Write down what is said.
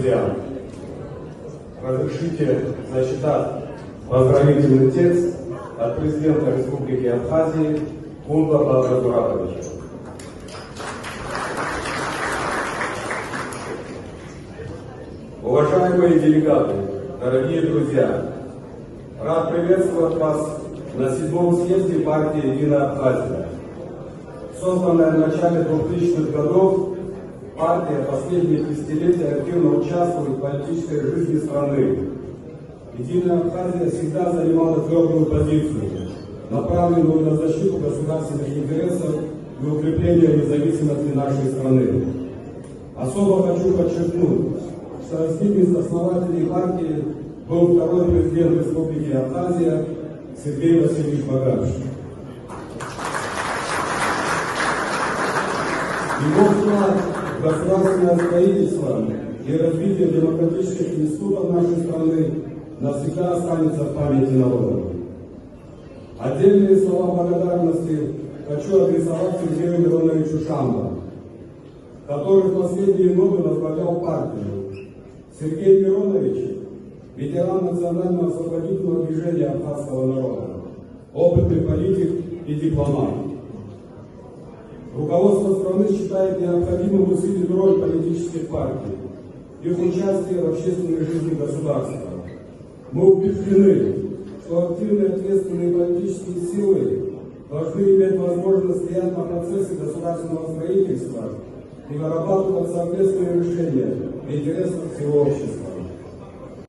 друзья, разрешите зачитать поздравительный текст от президента Республики Абхазии Кунбаба Абдуратовича. Уважаемые делегаты, дорогие друзья, рад приветствовать вас на 7-м съезде партии «Единая Абхазия». Созданная в начале 2000-х годов, партия последние десятилетия активно участвует в политической жизни страны. «Единая Абхазия» всегда занимала твердую позицию, направленную на защиту государственных интересов и укрепление независимости нашей страны. Особо хочу подчеркнуть, что одним из основателей партии был второй президент Республики Абхазия Сергей Васильевич Багач. Его вклад в государственное строительство и развитие демократических институтов нашей страны навсегда останется в памяти народа. Отдельные слова благодарности хочу адресовать Сергею Мироновичу Шамбо, который в последние годы возглавлял партию. Сергей Миронович – ветеран национального освободительного движения абхазского народа, опытный политик и дипломат. Руководство страны считает необходимым усилить роль политических партий, их участие в общественной жизни государства. Мы убеждены, что активные ответственные политические силы должны иметь возможность влиять на процессы государственного строительства и вырабатывать совместные решения в интересах всего общества.